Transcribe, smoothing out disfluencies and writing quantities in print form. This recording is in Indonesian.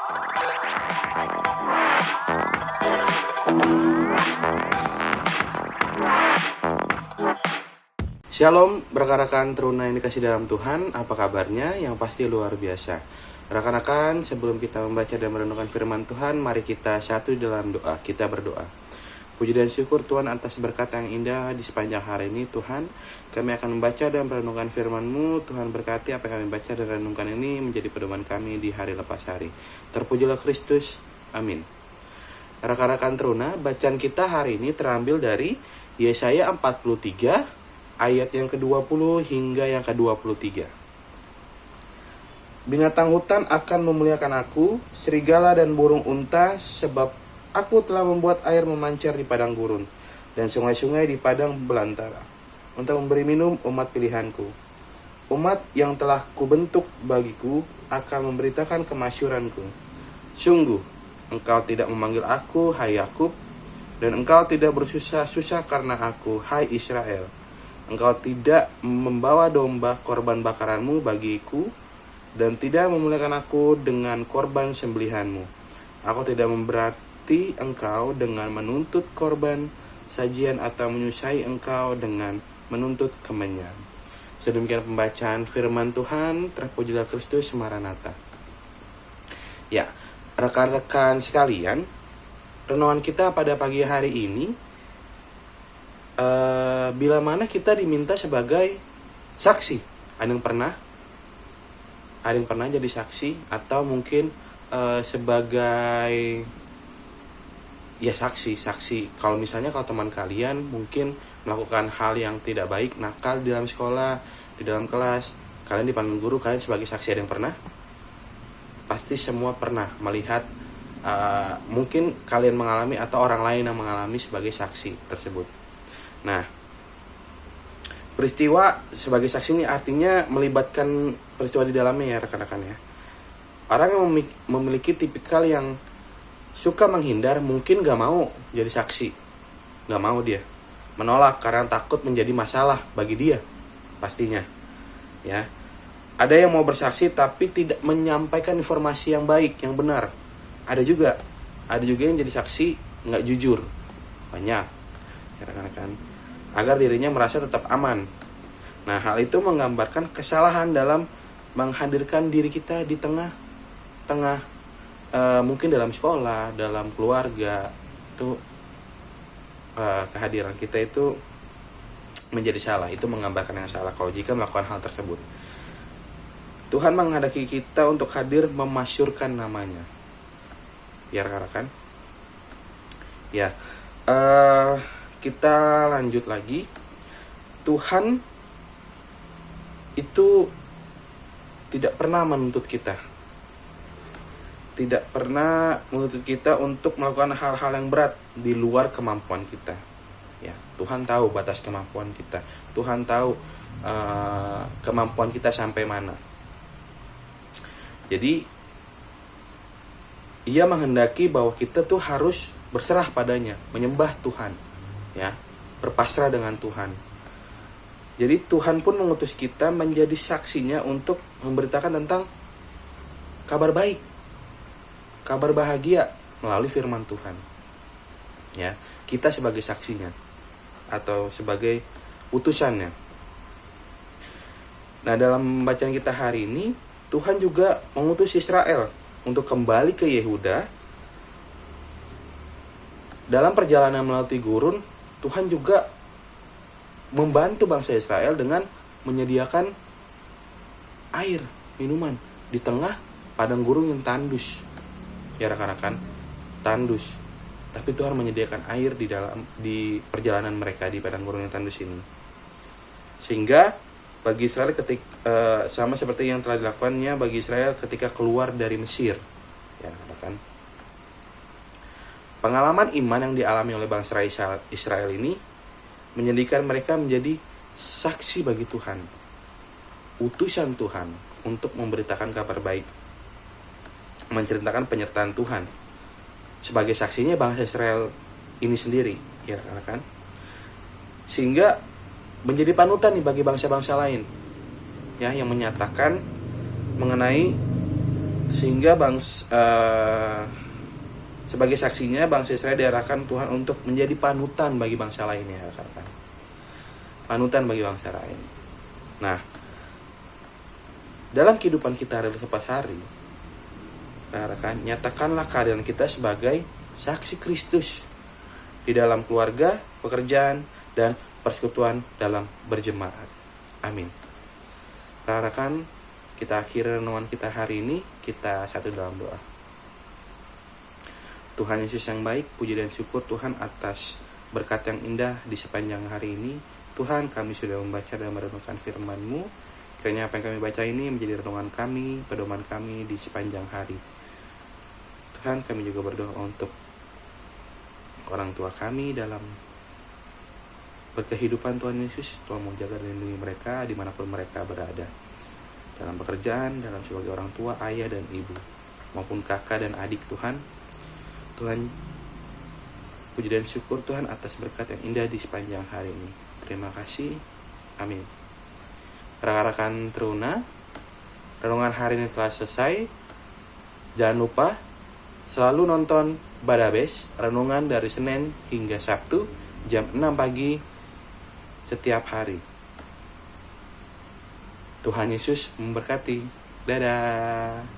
Shalom, rekan-rekan teruna yang dikasih dalam Tuhan, apa kabarnya? Yang pasti luar biasa. Rekan-rekan, sebelum kita membaca dan merenungkan firman Tuhan, mari kita satu dalam doa. Kita berdoa. Puji dan syukur Tuhan atas berkat yang indah di sepanjang hari ini. Tuhan, kami akan membaca dan merenungkan firman-Mu. Tuhan berkati apa yang kami baca dan renungkan ini menjadi pedoman kami di hari lepas hari. Terpujilah Kristus. Amin. Rekan-rekan teruna, bacaan kita hari ini terambil dari Yesaya 43 ayat yang ke-20 hingga yang ke-23. Binatang hutan akan memuliakan aku, serigala dan burung unta, sebab aku telah membuat air memancar di padang gurun dan sungai-sungai di padang belantara, untuk memberi minum umat pilihanku. Umat yang telah kubentuk bagiku akan memberitakan kemasyuranku. Sungguh, engkau tidak memanggil aku, hai Yakub, dan engkau tidak bersusah-susah karena aku, hai Israel. Engkau tidak membawa domba korban bakaranmu bagiku, dan tidak memuliakan aku dengan korban sembelihanmu. Aku tidak memberati engkau dengan menuntut korban sajian atau menyusahi engkau dengan menuntut kemenyan. Sedemikian pembacaan firman Tuhan. Terpujilah Kristus, Maranatha. Ya, rekan-rekan sekalian, renungan kita pada pagi hari ini, bila mana kita diminta sebagai saksi. Ada yang pernah jadi saksi, atau mungkin sebagai saksi. Kalau misalnya kalau teman kalian mungkin melakukan hal yang tidak baik, nakal di dalam sekolah, di dalam kelas, kalian dipanggil guru, kalian sebagai saksi. Ada yang pernah? Pasti semua pernah melihat, mungkin kalian mengalami atau orang lain yang mengalami sebagai saksi tersebut. Nah, peristiwa sebagai saksi ini artinya melibatkan peristiwa di dalamnya ya rekan-rekan ya. Orang yang memiliki tipikal yang suka menghindar, mungkin gak mau jadi saksi. Gak mau dia, menolak karena takut menjadi masalah bagi dia pastinya ya. Ada yang mau bersaksi tapi tidak menyampaikan informasi yang baik, yang benar. Ada juga yang jadi saksi gak jujur. Banyak ya rekan-rekan, agar dirinya merasa tetap aman. Nah, hal itu menggambarkan kesalahan dalam menghadirkan diri kita di tengah-tengah, mungkin dalam sekolah, dalam keluarga. Itu kehadiran kita itu menjadi salah. Itu menggambarkan yang salah kalau jika melakukan hal tersebut. Tuhan menghendaki kita untuk hadir memasyurkan namanya. Ya rekan-rekan. Ya, kita lanjut lagi. Tuhan itu tidak pernah menuntut kita. Tidak pernah menuntut kita untuk melakukan hal-hal yang berat di luar kemampuan kita. Ya, Tuhan tahu batas kemampuan kita. Tuhan tahu kemampuan kita sampai mana. Jadi, Ia menghendaki bahwa kita tuh harus berserah padanya, menyembah Tuhan. Ya, berpasrah dengan Tuhan. Jadi Tuhan pun mengutus kita menjadi saksinya untuk memberitakan tentang kabar baik, kabar bahagia melalui firman Tuhan. Ya, kita sebagai saksinya atau sebagai utusannya. Nah, dalam bacaan kita hari ini, Tuhan juga mengutus Israel untuk kembali ke Yehuda. Dalam perjalanan melalui gurun, Tuhan juga membantu bangsa Israel dengan menyediakan air, minuman di tengah padang gurun yang tandus. Ya rekan-rekan, tandus. Tapi Tuhan menyediakan air di perjalanan mereka di padang gurun yang tandus ini. Sehingga bagi Israel sama seperti yang telah dilakukannya bagi Israel ketika keluar dari Mesir. Ya rekan-rekan. Pengalaman iman yang dialami oleh bangsa Israel ini menjadikan mereka menjadi saksi bagi Tuhan, utusan Tuhan untuk memberitakan kabar baik, menceritakan penyertaan Tuhan. Sebagai saksinya bangsa Israel ini sendiri, ya rekan-rekan. Sehingga menjadi panutan nih bagi bangsa-bangsa lain, ya, yang menyatakan mengenai Sehingga sebagai saksinya bangsa Israel diarahkan Tuhan untuk menjadi panutan bagi bangsa lainnya, rekan-rekan. Panutan bagi bangsa lain. Nah, dalam kehidupan kita hari lepas hari, rekan-rekan, nyatakanlah kehadiran kita sebagai saksi Kristus di dalam keluarga, pekerjaan, dan persekutuan dalam berjemaat. Amin. Rekan-rekan, kita akhiri renungan kita hari ini, kita satu dalam doa. Tuhan Yesus yang baik, puji dan syukur Tuhan atas berkat yang indah di sepanjang hari ini. Tuhan, kami sudah membaca dan merenungkan firman-Mu. Kiranya apa yang kami baca ini menjadi renungan kami, pedoman kami di sepanjang hari. Tuhan, kami juga berdoa untuk orang tua kami dalam berkehidupan Tuhan Yesus. Tuhan menjaga dan lindungi mereka dimanapun mereka berada. Dalam pekerjaan, dalam sebagai orang tua, ayah dan ibu, maupun kakak dan adik Tuhan. Tuhan, puji dan syukur Tuhan atas berkat yang indah di sepanjang hari ini. Terima kasih. Amin. Rekan-rekan Teruna, renungan hari ini telah selesai. Jangan lupa selalu nonton Badabes, renungan dari Senin hingga Sabtu jam 6 pagi setiap hari. Tuhan Yesus memberkati. Dadah.